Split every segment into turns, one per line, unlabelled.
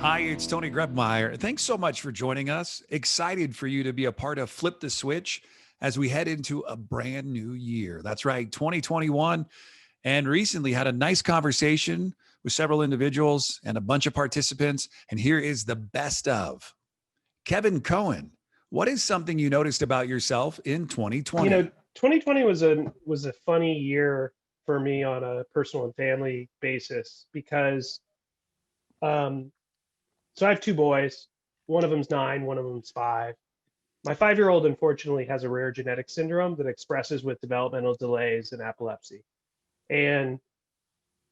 Hi, it's Tony Grebmeier. Thanks so much for joining us. Excited for you to be a part of Flip the Switch as we head into a brand new year. That's right, 2021. And recently had a nice conversation with several individuals and a bunch of participants. And here is the best of Kevin Cohen. What is something you noticed about yourself in
You know,
2020?
2020 was a funny year for me on a personal and family basis because um, so I have two boys. One of them's 9, one of them's 5. My 5-year-old unfortunately has a rare genetic syndrome that expresses with developmental delays and epilepsy. And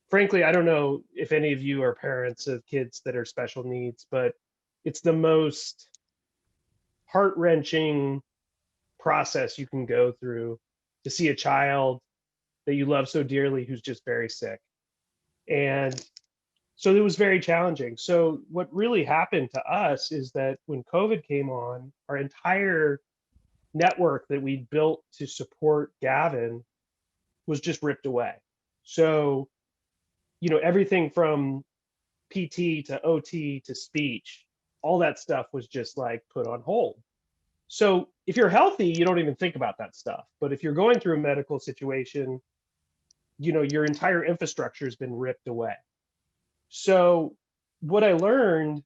frankly, I don't know if any of you are parents of kids that are special needs, but it's the most heart-wrenching process you can go through to see a child that you love so dearly who's just very sick. And so it was very challenging. So what really happened to us is that when COVID came on, our entire network that we built to support Gavin was just ripped away. So, everything from PT to OT to speech, all that stuff was just like put on hold. So if you're healthy, you don't even think about that stuff. But if you're going through a medical situation, your entire infrastructure has been ripped away. So what I learned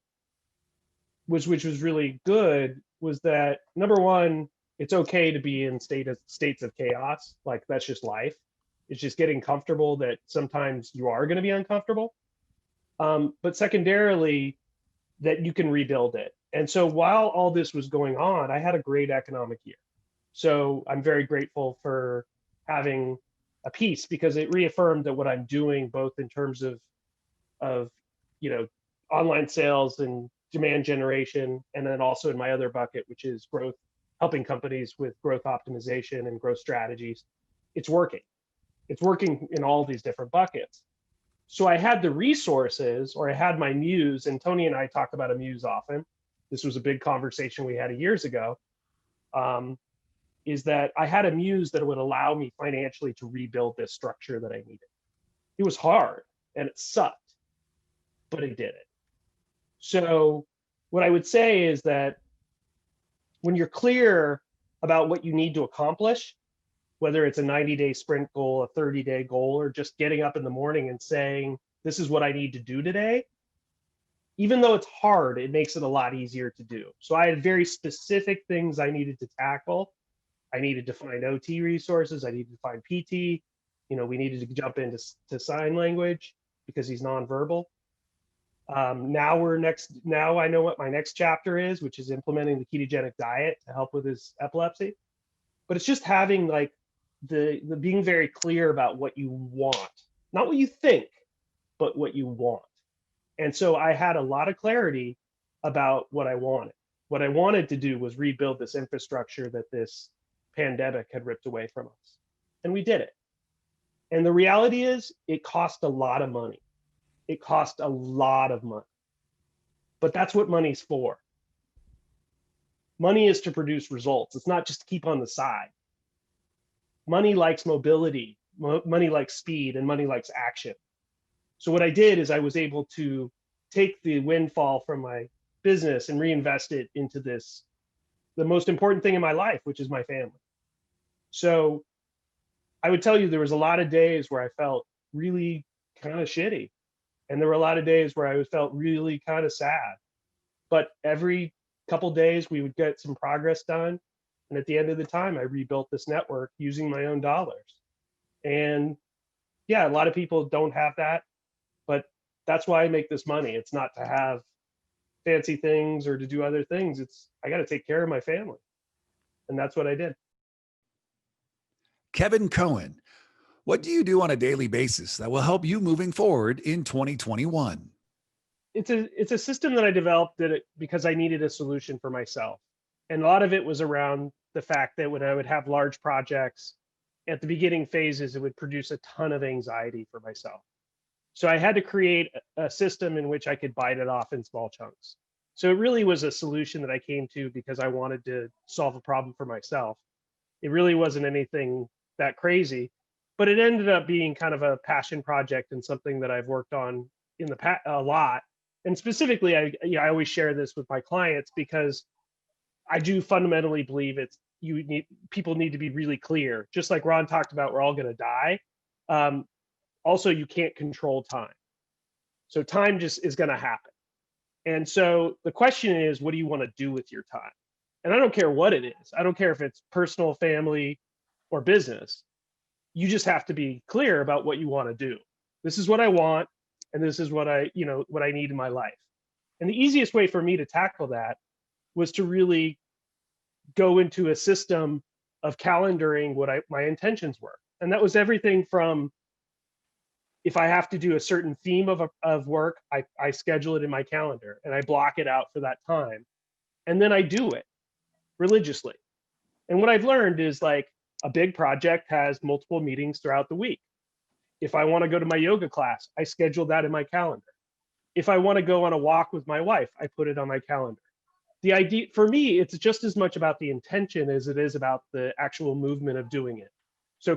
which was really good, was that number one, it's okay to be in states of chaos. Like that's just life. It's just getting comfortable that sometimes you are going to be uncomfortable. But secondarily, that you can rebuild it. And so while all this was going on, I had a great economic year. So I'm very grateful for having a piece because it reaffirmed that what I'm doing, both in terms of you know online sales and demand generation, and then also in my other bucket, which is growth, helping companies with growth optimization and growth strategies, it's working. It's working in all these different buckets. So I had the resources, or I had my muse, and Tony and I talk about a muse often. This was a big conversation we had years ago. Is that I had a muse that would allow me financially to rebuild this structure that I needed. It was hard and it sucked, but I did it. So what I would say is that when you're clear about what you need to accomplish, whether it's a 90-day sprint goal, a 30-day goal, or just getting up in the morning and saying, this is what I need to do today, even though it's hard, it makes it a lot easier to do. So I had very specific things I needed to tackle. I needed to find OT resources. I needed to find PT. We needed to jump into sign language because he's nonverbal. Now I know what my next chapter is, which is implementing the ketogenic diet to help with his epilepsy. But it's just having like the being very clear about what you want, not what you think, but what you want. And so I had a lot of clarity about what I wanted. What I wanted to do was rebuild this infrastructure that this pandemic had ripped away from us. And we did it. And the reality is it cost a lot of money. It cost a lot of money. But that's what money's for. Money is to produce results. It's not just to keep on the side. Money likes mobility, money likes speed, and money likes action. So what I did is I was able to take the windfall from my business and reinvest it into the most important thing in my life, which is my family. So I would tell you there was a lot of days where I felt really kind of shitty. And there were a lot of days where I felt really kind of sad. But every couple days we would get some progress done. And at the end of the time, I rebuilt this network using my own dollars. And yeah, a lot of people don't have that, but that's why I make this money. It's not to have fancy things or to do other things. I got to take care of my family. And that's what I did.
Kevin Cohen, what do you do on a daily basis that will help you moving forward in 2021?
It's a system that I developed because I needed a solution for myself. And a lot of it was around the fact that when I would have large projects at the beginning phases, it would produce a ton of anxiety for myself. So I had to create a system in which I could bite it off in small chunks. So it really was a solution that I came to because I wanted to solve a problem for myself. It really wasn't anything that crazy, but it ended up being kind of a passion project and something that I've worked on in the past a lot. and specifically, I always share this with my clients because I do fundamentally believe people need to be really clear. Just like Ron talked about, we're all going to die. Also, you can't control time. So time just is going to happen. And so the question is, what do you want to do with your time? And I don't care what it is. I don't care if it's personal, family, or business. You just have to be clear about what you want to do. This is what I want, and this is what I need in my life. And the easiest way for me to tackle that was to really go into a system of calendaring what my intentions were. And that was everything from, if I have to do a certain theme of work, I schedule it in my calendar and I block it out for that time. And then I do it religiously. And what I've learned is, like, a big project has multiple meetings throughout the week. If I want to go to my yoga class, I schedule that in my calendar. If I want to go on a walk with my wife, I put it on my calendar. The idea for me, it's just as much about the intention as it is about the actual movement of doing it. So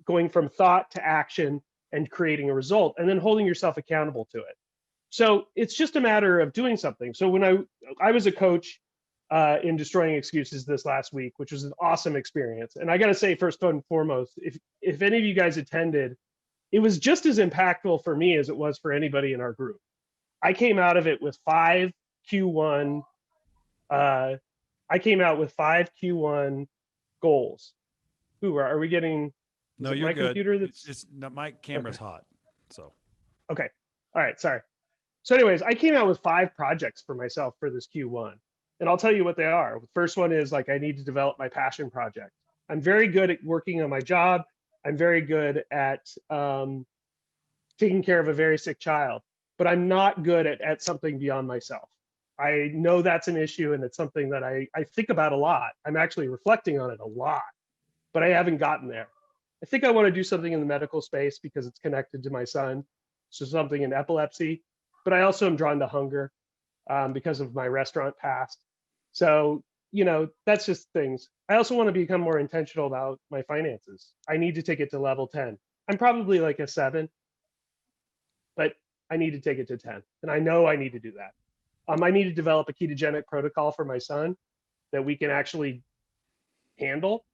going from thought to action and creating a result, and then holding yourself accountable to it. So it's just a matter of doing something. So when I was a coach in Destroying Excuses this last week, which was an awesome experience. And I got to say, first and foremost, if any of you guys attended, it was just as impactful for me as it was for anybody in our group. I came out of it with 5 Q1. I came out with 5 Q1 goals. Are we getting?
No, you're
my
good.
Computer
My camera's hot. So.
Okay. All right. Sorry. So anyways, I came out with 5 projects for myself for this Q1. And I'll tell you what they are. The first one is, like, I need to develop my passion project. I'm very good at working on my job. I'm very good at taking care of a very sick child, but I'm not good at something beyond myself. I know that's an issue, and it's something that I think about a lot. I'm actually reflecting on it a lot, but I haven't gotten there. I think I want to do something in the medical space because it's connected to my son. So something in epilepsy, but I also am drawn to hunger because of my restaurant past. So, that's just things. I also want to become more intentional about my finances. I need to take it to level 10. I'm probably like a 7, but I need to take it to 10. And I know I need to do that. I need to develop a ketogenic protocol for my son that we can actually handle.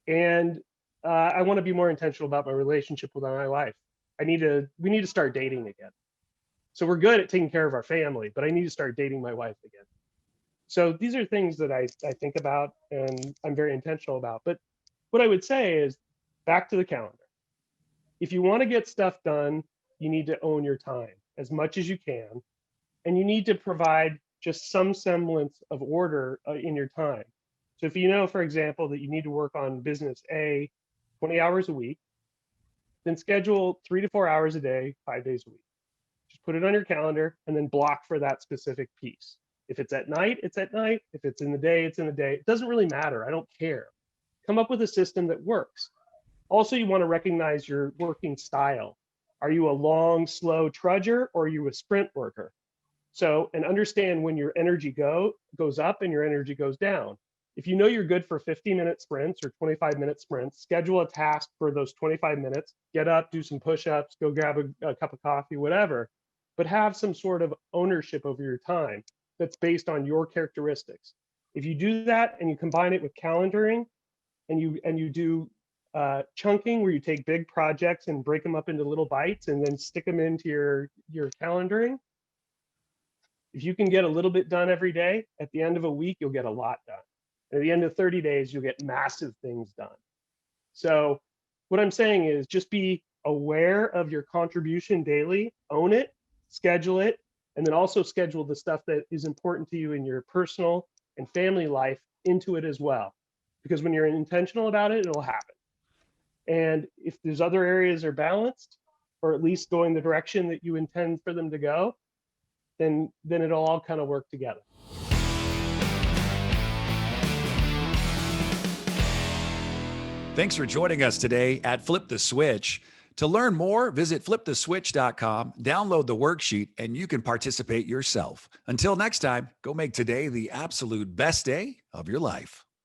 And I want to be more intentional about my relationship with my wife. We need to start dating again. So we're good at taking care of our family, but I need to start dating my wife again. So these are things that I think about and I'm very intentional about. But what I would say is, back to the calendar. If you want to get stuff done, you need to own your time as much as you can. And you need to provide just some semblance of order in your time. So if you know, for example, that you need to work on business A 20 hours a week, then schedule 3 to 4 hours a day, 5 days a week. Just put it on your calendar and then block for that specific piece. If it's at night, it's at night. If it's in the day, it's in the day. It doesn't really matter. I don't care. Come up with a system that works. Also, you want to recognize your working style. Are you a long, slow trudger, or are you a sprint worker? So, and understand when your energy goes up and your energy goes down. If you know you're good for 50-minute sprints or 25-minute sprints, schedule a task for those 25 minutes, get up, do some push-ups, go grab a cup of coffee, whatever, but have some sort of ownership over your time that's based on your characteristics. If you do that and you combine it with calendaring, and you do chunking, where you take big projects and break them up into little bites and then stick them into your calendaring, if you can get a little bit done every day, at the end of a week, you'll get a lot done. At the end of 30 days, you'll get massive things done. So what I'm saying is, just be aware of your contribution daily, own it, schedule it, and then also schedule the stuff that is important to you in your personal and family life into it as well. Because when you're intentional about it, it'll happen. And if there's other areas are balanced, or at least going the direction that you intend for them to go, then it'll all kind of work together.
Thanks for joining us today at Flip the Switch. To learn more, visit fliptheswitch.com, download the worksheet, and you can participate yourself. Until next time, go make today the absolute best day of your life.